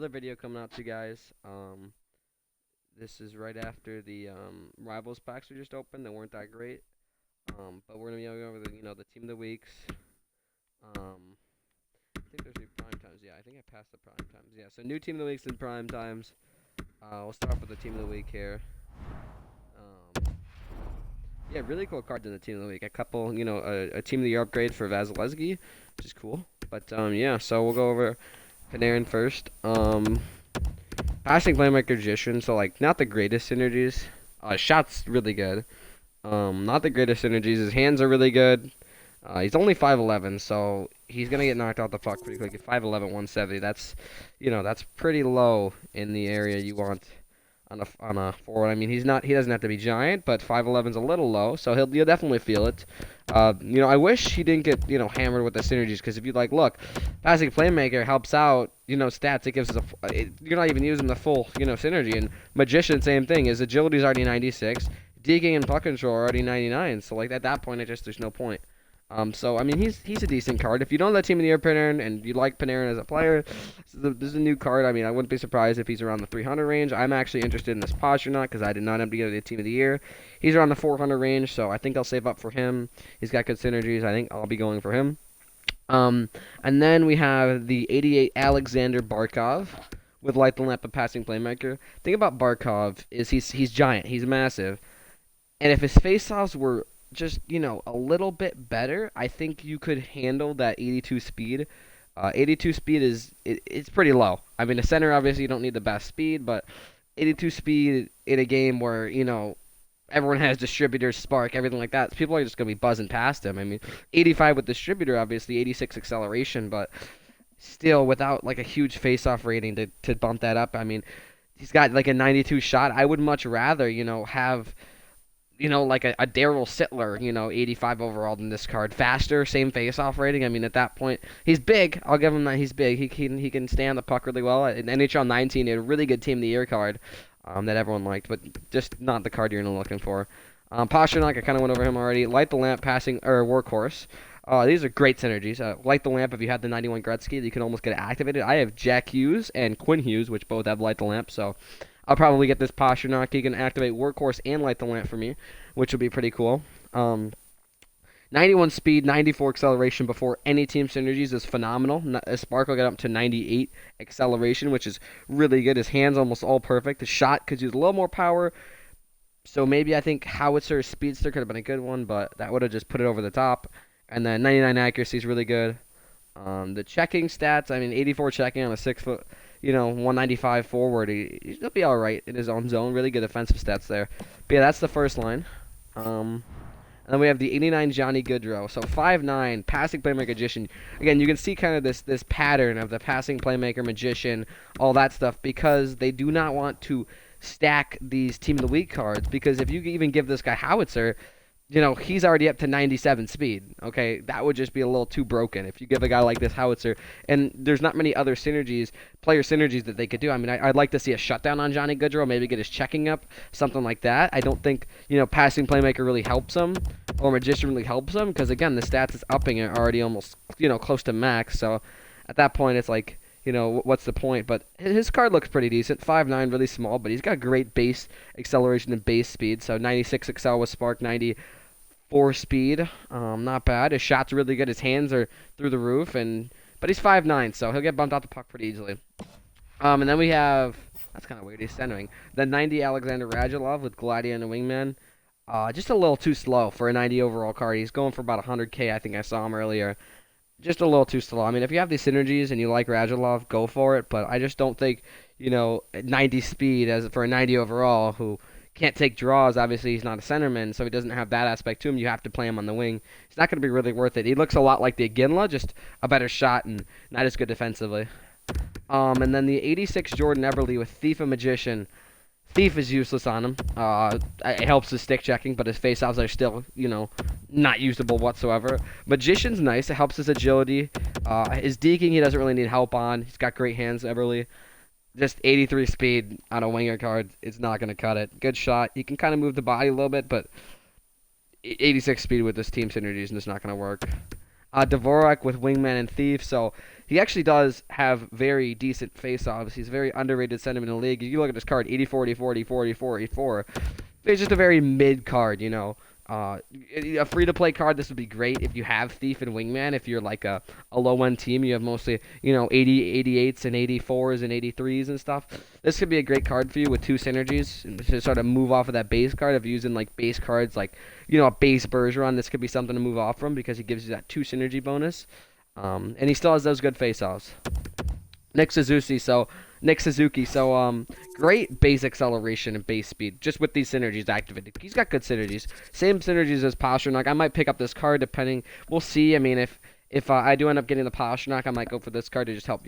another video coming out to you guys. This is right after the Rivals packs we just opened. They weren't that great. But we're gonna be going over the the team of the weeks. I think there's new prime times. Yeah, I think I passed the prime times. Yeah, so new team of the weeks and prime times. We'll start off with the team of the week here. Um, yeah, really cool cards in the team of the week. A couple, a team of the year upgrade for Vasilevsky, which is cool. But yeah, so we'll go over Panarin first. Passing playmaker magician, so like not the greatest synergies. Shot's really good. Not the greatest synergies. His hands are really good. He's only 5'11", so he's gonna get knocked out the puck pretty quick. At 5'11", 170. That's, that's pretty low in the area you want on a forward. I mean, he doesn't have to be giant, but 5'11's a little low, so you'll definitely feel it. I wish he didn't get hammered with the synergies, because if you look, passing playmaker helps out stats. It gives us you're not even using the full synergy. And magician, same thing. His agility's already 96, digging and puck control are already 99. So at that point, there's no point. So I mean, he's a decent card. If you don't let Team of the Year Panarin and you like Panarin as a player, this is a new card. I mean, I wouldn't be surprised if he's around the 300 range. I'm actually interested in this Pastrnak because I did not have to get the Team of the Year. He's around the 400 range, so I think I'll save up for him. He's got good synergies. I think I'll be going for him. And then we have the 88 Alexander Barkov with Light the Lamp, a passing playmaker. Thing about Barkov is he's giant. He's massive. And if his faceoffs were just, a little bit better, I think you could handle that 82 speed. 82 speed it's pretty low. I mean, a center, obviously, you don't need the best speed, but 82 speed in a game where, everyone has distributors, spark, everything like that, people are just going to be buzzing past him. I mean, 85 with distributor, obviously, 86 acceleration, but still without, a huge face-off rating to bump that up. I mean, he's got, a 92 shot. I would much rather, have like a Daryl Sittler, 85 overall than this card. Faster, same face-off rating. I mean, at that point, he's big. I'll give him that. He's big. He can stay on the puck really well. In NHL 19, he had a really good Team of the Year card that everyone liked, but just not the card you're looking for. Pastrnak, I kind of went over him already. Light the Lamp, passing or workhorse. These are great synergies. Light the Lamp, if you had the 91 Gretzky, you can almost get it activated. I have Jack Hughes and Quinn Hughes, which both have Light the Lamp, so I'll probably get this Pastrnak. He can activate Workhorse and Light the Lamp for me, which would be pretty cool. 91 speed, 94 acceleration before any team synergies is phenomenal. Sparkle got up to 98 acceleration, which is really good. His hands almost all perfect. His shot could use a little more power. So maybe I think Howitzer Speedster could have been a good one, but that would have just put it over the top. And then 99 accuracy is really good. The checking stats, I mean, 84 checking on a 6-foot, 195 forward. He'll be all right in his own zone. Really good offensive stats there. But yeah, that's the first line. And then we have the 89 Johnny Gaudreau. So 5'9", passing playmaker magician. Again, you can see kind of this pattern of the passing playmaker magician, all that stuff, because they do not want to stack these Team of the Week cards. Because if you even give this guy Howitzer, he's already up to 97 speed. Okay, that would just be a little too broken if you give a guy like this Howitzer. And there's not many other player synergies that they could do. I mean, I'd like to see a shutdown on Johnny Gaudreau, maybe get his checking up, something like that. I don't think, passing playmaker really helps him, or magician really helps him, because again, the stats is upping it already almost, close to max. So at that point, it's like, what's the point? But his card looks pretty decent. 5'9", really small, but he's got great base acceleration and base speed. So 96 excel with spark, 94 speed, not bad. His shot's really good. His hands are through the roof, but he's 5'9", so he'll get bumped out the puck pretty easily. And then we have, that's kind of weird, he's centering, the 90 Alexander Radulov with Gladiator and a Wingman. Just a little too slow for a 90 overall card. He's going for about 100K. I think I saw him earlier. Just a little too slow. I mean, if you have these synergies and you like Radulov, go for it. But I just don't think, 90 speed as for a 90 overall who can't take draws. Obviously, he's not a centerman, so he doesn't have that aspect to him. You have to play him on the wing. It's not going to be really worth it. He looks a lot like the Iginla, just a better shot and not as good defensively. And then the 86 Jordan Everly with Thief and Magician. Thief is useless on him. It helps his stick checking, but his face-offs are still, not usable whatsoever. Magician's nice. It helps his agility. His deking, he doesn't really need help on. He's got great hands, Everly. Just 83 speed on a winger card, it's not going to cut it. Good shot. You can kind of move the body a little bit, but 86 speed with this team synergies is just not going to work. Dvorak with Wingman and Thief, so he actually does have very decent face-offs. He's a very underrated sentiment in the league. You look at this card, 84, 84, 84, 84, 84. It's just a very mid card, you know. A free-to-play card, this would be great if you have Thief and Wingman. If you're like a low-end team, you have mostly, 80, 88s and 84s and 83s and stuff. This could be a great card for you with two synergies and to sort of move off of that base card. If you're using like base cards like, a base Bergeron, this could be something to move off from because he gives you that two synergy bonus. And he still has those good face-offs. Nick Suzuki, so great base acceleration and base speed, just with these synergies activated. He's got good synergies. Same synergies as Pasternak. I might pick up this card depending. We'll see. I mean, if I do end up getting the Pasternak, I might go for this card to just help,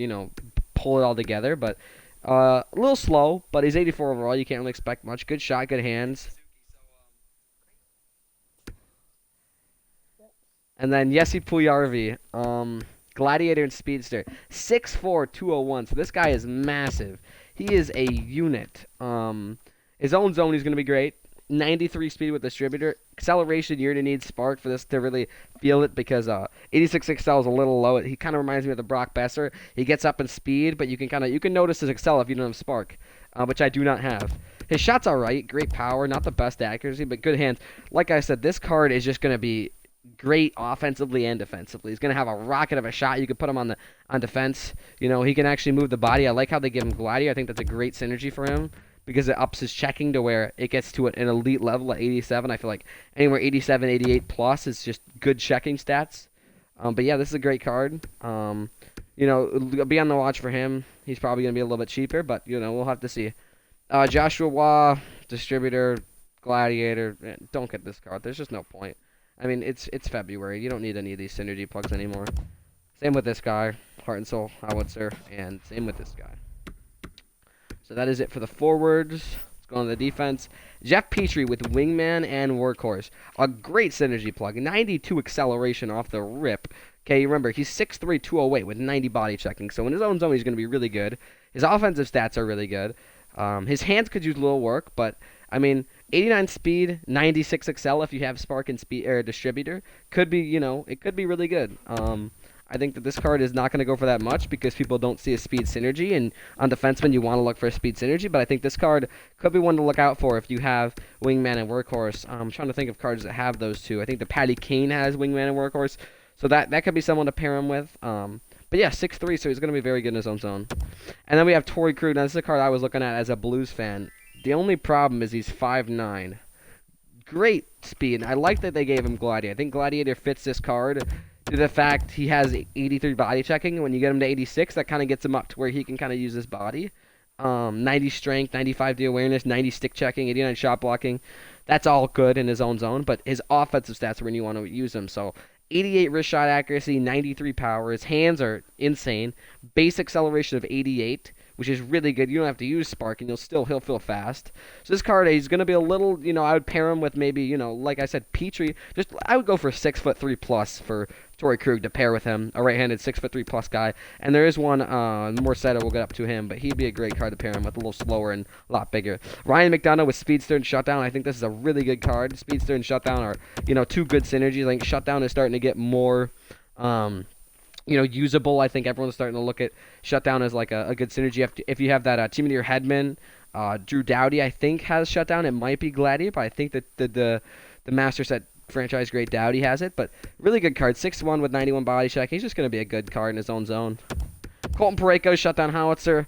pull it all together. But a little slow, but he's 84 overall. You can't really expect much. Good shot, good hands. And then Jesse Puljarvi, Gladiator and Speedster, 6'4", 201. So this guy is massive. He is a unit. His own zone, he's going to be great. 93 speed with distributor. Acceleration, you're going to need Spark for this to really feel it because 86 Excel is a little low. He kind of reminds me of the Brock Besser. He gets up in speed, but you can notice his Excel if you don't have Spark, which I do not have. His shot's all right. Great power. Not the best accuracy, but good hands. Like I said, this card is just going to be great offensively and defensively. He's going to have a rocket of a shot. You could put him on defense. He can actually move the body. I like how they give him Gladiator. I think that's a great synergy for him because it ups his checking to where it gets to an elite level at 87. I feel like anywhere 87, 88 plus is just good checking stats. But yeah, this is a great card. Be on the watch for him. He's probably going to be a little bit cheaper, but we'll have to see. Joshua Waugh, distributor, Gladiator. Don't get this card. There's just no point. I mean, it's February. You don't need any of these synergy plugs anymore. Same with this guy, Heart and Soul Howitzer, and same with this guy. So that is it for the forwards. Let's go on to the defense. Jeff Petrie with Wingman and Workhorse. A great synergy plug. 92 acceleration off the rip. Okay, remember, he's 6'3", 208 with 90 body checking. So in his own zone, he's going to be really good. His offensive stats are really good. His hands could use a little work, but, 89 speed, 96 Excel if you have Spark and Speed or Distributor could be, it could be really good. I think that this card is not going to go for that much because people don't see a speed synergy, and on defensemen you want to look for a speed synergy, but I think this card could be one to look out for if you have Wingman and Workhorse. I'm trying to think of cards that have those two. I think the Patty Kane has Wingman and Workhorse, so that could be someone to pair him with. But yeah, 6'3", so he's going to be very good in his own zone. And then we have Torrey Krug. Now, this is a card I was looking at as a Blues fan. The only problem is he's 5'9". Great speed. I like that they gave him Gladiator. I think Gladiator fits this card due to the fact he has 83 body checking. When you get him to 86, that kind of gets him up to where he can kind of use his body. 90 strength, 95 D awareness, 90 stick checking, 89 shot blocking. That's all good in his own zone, but his offensive stats are when you want to use him. So 88 wrist shot accuracy, 93 power. His hands are insane. Base acceleration of 88, which is really good. You don't have to use Spark, and he'll feel fast. So this card, he's going to be a little, I would pair him with maybe, like I said, Petrie. I would go for 6'3" plus for Torrey Krug to pair with him, a right-handed 6'3" plus guy. And there is one, Morcetta, we'll get up to him, but he'd be a great card to pair him with, a little slower and a lot bigger. Ryan McDonough with Speedster and Shutdown. I think this is a really good card. Speedster and Shutdown are, two good synergies. I think Shutdown is starting to get more, usable. I think everyone's starting to look at Shutdown as like a good synergy. If you have that Team of the Year Hedman, Drew Doughty, I think has Shutdown. It might be Gladiator, but I think that the Master Set franchise great Doughty has it. But really good card. 6'1" with 91 body check. He's just going to be a good card in his own zone. Colton Parayko, Shutdown Howitzer.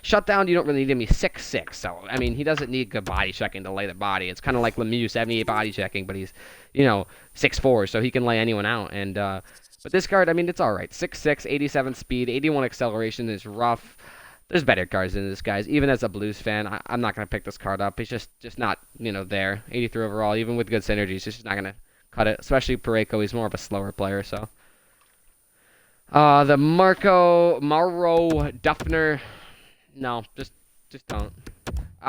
Shutdown, you don't really need him. He's 6'6", so, he doesn't need good body checking to lay the body. It's kind of like Lemieux, 78 body checking, but he's, 6'4", so he can lay anyone out. And, but this card, it's all right. 6'6", 87 speed, 81 acceleration is rough. There's better cards than this, guys. Even as a Blues fan, I'm not going to pick this card up. He's just not, there. 83 overall, even with good synergies, he's just not going to cut it. Especially Parayko, he's more of a slower player, so. The Mauro Duffner, no, just don't.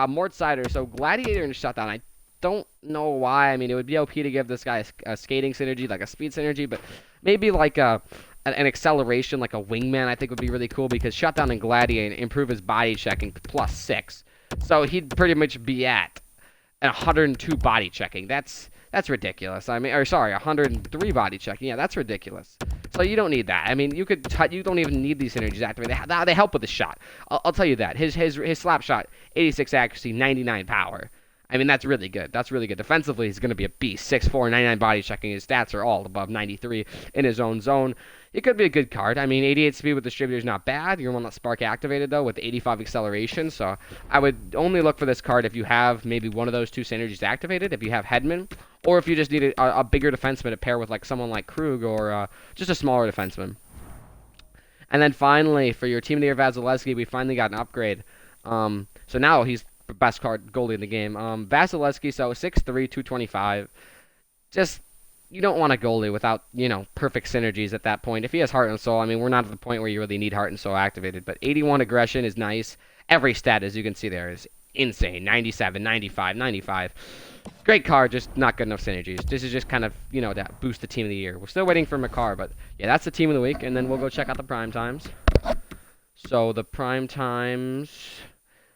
Mort Sider, so Gladiator and Shutdown. I don't know why. It would be OP to give this guy a skating synergy, like a speed synergy, but maybe like an acceleration, like a Wingman, I think would be really cool because Shutdown and Gladiator improve his body checking +6. So he'd pretty much be at 102 body checking. That's ridiculous. 103 body checking. Yeah, that's ridiculous. So you don't need that. I mean, you don't even need these synergies activated. They help with the shot. I'll tell you that. His slap shot, 86 accuracy, 99 power. I mean, that's really good. That's really good. Defensively, he's going to be a beast. 6'4", 99 body checking. His stats are all above 93 in his own zone. It could be a good card. I mean, 88 speed with distributor is not bad. You're one that's spark activated, though, with 85 acceleration. So I would only look for this card if you have maybe one of those two synergies activated, if you have Hedman, or if you just need a bigger defenseman to pair with like someone like Krug or just a smaller defenseman. And then finally, for your Team of the Year Vasilevsky, we finally got an upgrade. So now he's the best goalie in the game. Vasilevsky, so 6'3", 225. Just, you don't want a goalie without, perfect synergies at that point. If he has Heart and Soul, I mean, we're not at the point where you really need Heart and Soul activated, but 81 aggression is nice. Every stat, as you can see there, is insane. 97, 95, 95. Great card, just not good enough synergies. This is just kind of, that boost the Team of the Year. We're still waiting for Makar, but yeah, that's the Team of the Week, and then we'll go check out the Prime Times. So the Prime Times,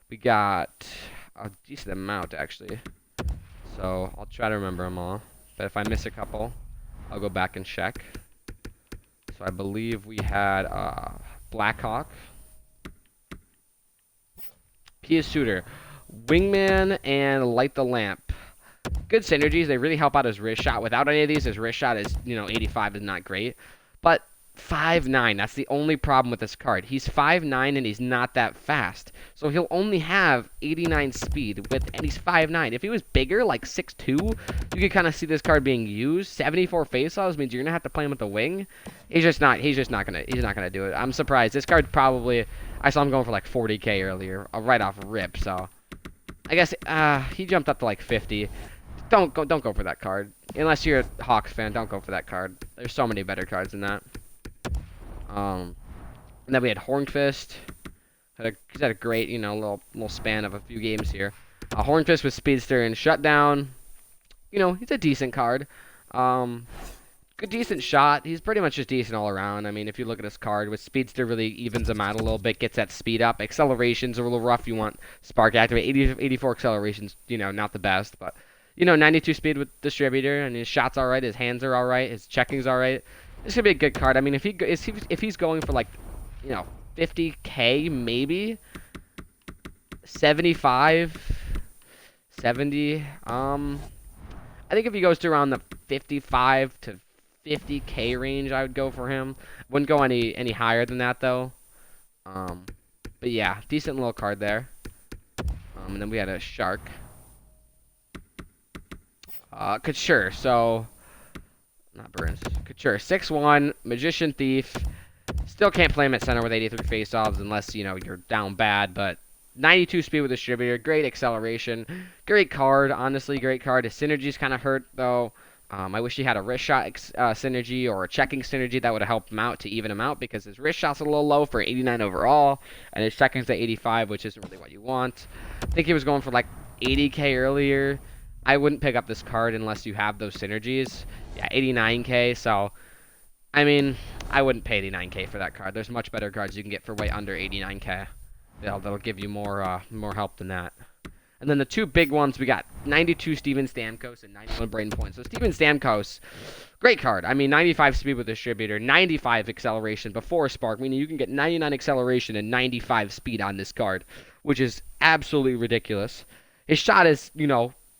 we got a decent amount, actually. So I'll try to remember them all. But if I miss a couple, I'll go back and check. So I believe we had Blackhawk, Pia Suter, Wingman, and Light the Lamp. Good synergies. They really help out his wrist shot. Without any of these, his wrist shot is, 85 is not great. But 5'9", that's the only problem with this card. He's 5'9", and he's not that fast. So he'll only have 89 speed, and he's 5'9". If he was bigger, like 6'2", you could kind of see this card being used. 74 faceoffs means you're going to have to play him with the wing. He's just not gonna do it. I'm surprised. This card probably, I saw him going for like 40k earlier, right off rip, so I guess he jumped up to like 50. Don't go for that card. Unless you're a Hawks fan, don't go for that card. There's so many better cards than that. And then we had Hornfist. He's had a great, little span of a few games here. Hornfist with Speedster and Shutdown. He's a decent card. Good, decent shot. He's pretty much just decent all around. I mean, if you look at his card, with Speedster really evens him out a little bit, gets that speed up. Acceleration's a little rough. You want Spark activate. 84 acceleration's, not the best, but 92 speed with Distributor, and his shot's all right. His hands are all right. His checking's all right. This could be a good card. I mean, if he's going for like, 50k maybe, 75, 70. I think if he goes to around the 55 to 50k range, I would go for him. Wouldn't go any higher than that though. But yeah, decent little card there. And then we had a Shark. Couture. So. Not Burns. Couture. 6'1", Magician Thief. Still can't play him at center with 83 faceoffs unless, you're down bad. But 92 speed with Distributor. Great acceleration. Great card. Honestly, great card. His synergies kind of hurt, though. I wish he had a wrist shot synergy or a checking synergy that would have helped him out to even him out because his wrist shot's a little low for 89 overall. And his checking's at 85, which isn't really what you want. I think he was going for like 80k earlier. I wouldn't pick up this card unless you have those synergies. Yeah, 89k, so, I mean, I wouldn't pay 89k for that card. There's much better cards you can get for way under 89k. That'll give you more help than that. And then the two big ones, we got 92 Steven Stamkos and 91 Braden Point. So Steven Stamkos, great card. I mean, 95 speed with Distributor, 95 acceleration before Spark, meaning you can get 99 acceleration and 95 speed on this card, which is absolutely ridiculous. His shot is,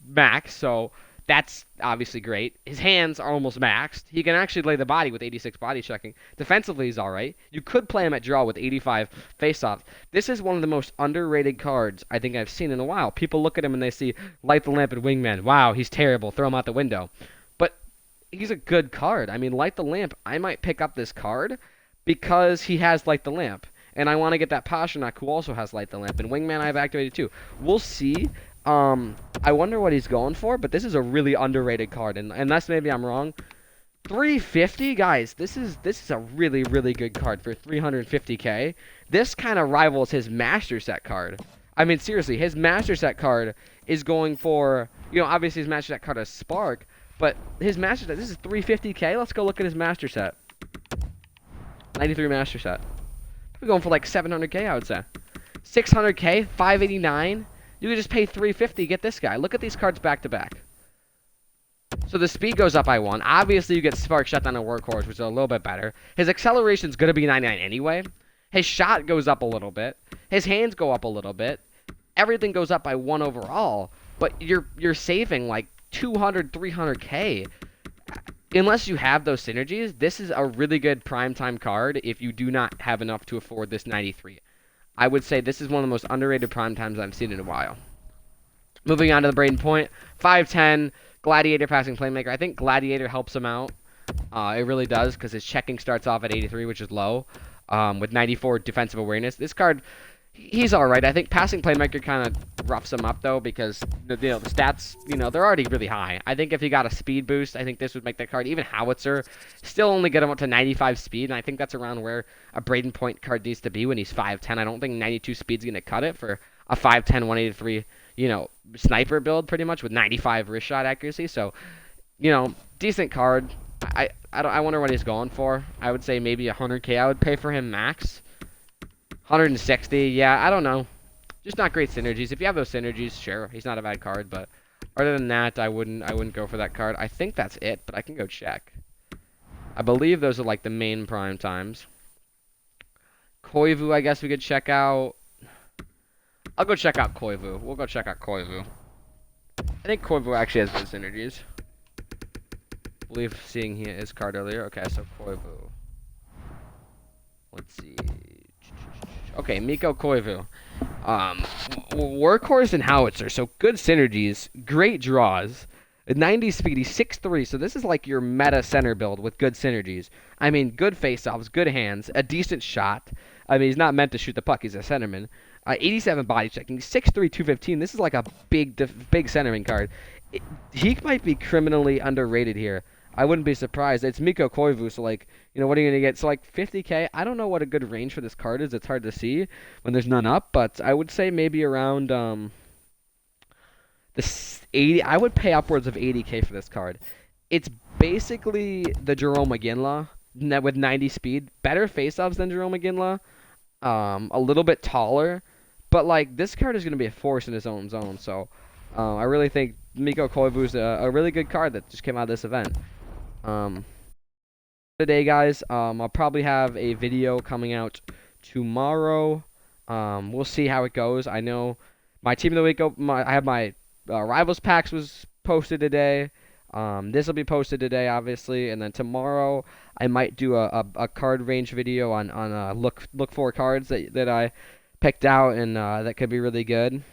max, so that's obviously great. His hands are almost maxed. He can actually lay the body with 86 body checking. Defensively, he's all right. You could play him at draw with 85 faceoff. This is one of the most underrated cards I think I've seen in a while. People look at him and they see Light the Lamp and Wingman. Wow, he's terrible. Throw him out the window. But he's a good card. I mean, Light the Lamp, I might pick up this card because he has Light the Lamp. And I want to get that Pasternak who also has Light the Lamp. And Wingman I've activated too. We'll see. I wonder what he's going for, but this is a really underrated card, and unless maybe I'm wrong. 350, guys, this is a really, really good card for 350k. This kind of rivals his Master Set card. I mean, seriously, his Master Set card is going for, obviously his Master Set card is Spark, but his Master Set, this is 350k. Let's go look at his Master Set. 93 Master Set. We're going for like 700k, I would say. 600k, 589. You could just pay 350 get this guy. Look at these cards back to back. So the speed goes up by 1. Obviously, you get Spark Shutdown and Workhorse, which is a little bit better. His acceleration's going to be 99 anyway. His shot goes up a little bit. His hands go up a little bit. Everything goes up by 1 overall. But you're saving like 200, 300K. Unless you have those synergies, this is a really good primetime card if you do not have enough to afford this 93. I would say this is one of the most underrated primetimes I've seen in a while. Moving on to the Braden Point, 5'10", Gladiator passing playmaker. I think Gladiator helps him out. It really does, because his checking starts off at 83, which is low, with 94 defensive awareness. This card, he's all right. I think passing playmaker kind of roughs him up, though, because the stats, they're already really high. I think if he got a speed boost, I think this would make that card, even Howitzer, still only get him up to 95 speed, and I think that's around where a Braden Point card needs to be when he's 5'10". I don't think 92 speed's going to cut it for a 5'10", 183, sniper build, pretty much, with 95 wrist shot accuracy. So, decent card. I wonder what he's going for. I would say maybe 100K I would pay for him max. 160, yeah, I don't know. Just not great synergies. If you have those synergies, sure, he's not a bad card, but other than that, I wouldn't go for that card. I think that's it, but I can go check. I believe those are like the main prime times. Koivu, I guess we could check out. I'll go check out Koivu. We'll go check out Koivu. I think Koivu actually has good synergies. I believe seeing his card earlier. Okay, so Koivu. Let's see. Okay, Mikko Koivu. Workhorse and Howitzer, so good synergies, great draws. 90 speed, he's 6'3", so this is like your meta center build with good synergies. I mean, good face-offs, good hands, a decent shot. I mean, he's not meant to shoot the puck, he's a centerman. 87 body checking, 6'3", 215. This is like a big centerman card. He might be criminally underrated here. I wouldn't be surprised. It's Mikko Koivu, so like, what are you going to get? So like 50K, I don't know what a good range for this card is. It's hard to see when there's none up, but I would say maybe around the 80. I would pay upwards of 80K for this card. It's basically the Jerome McGinley with 90 speed. Better face-offs than Jerome McGinley. A little bit taller, but like this card is going to be a force in his own zone. So I really think Mikko Koivu is a really good card that just came out of this event. Today, guys, I'll probably have a video coming out tomorrow. We'll see how it goes. I know my team of the week. I have my rivals packs was posted today. This will be posted today, obviously, and then tomorrow I might do a card range video on look for cards that I picked out and that could be really good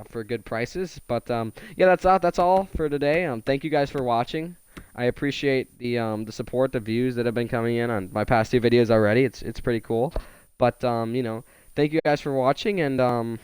for good prices. But yeah, that's all for today. Thank you guys for watching. I appreciate the support, the views that have been coming in on my past 2 videos already. It's pretty cool. But thank you guys for watching, and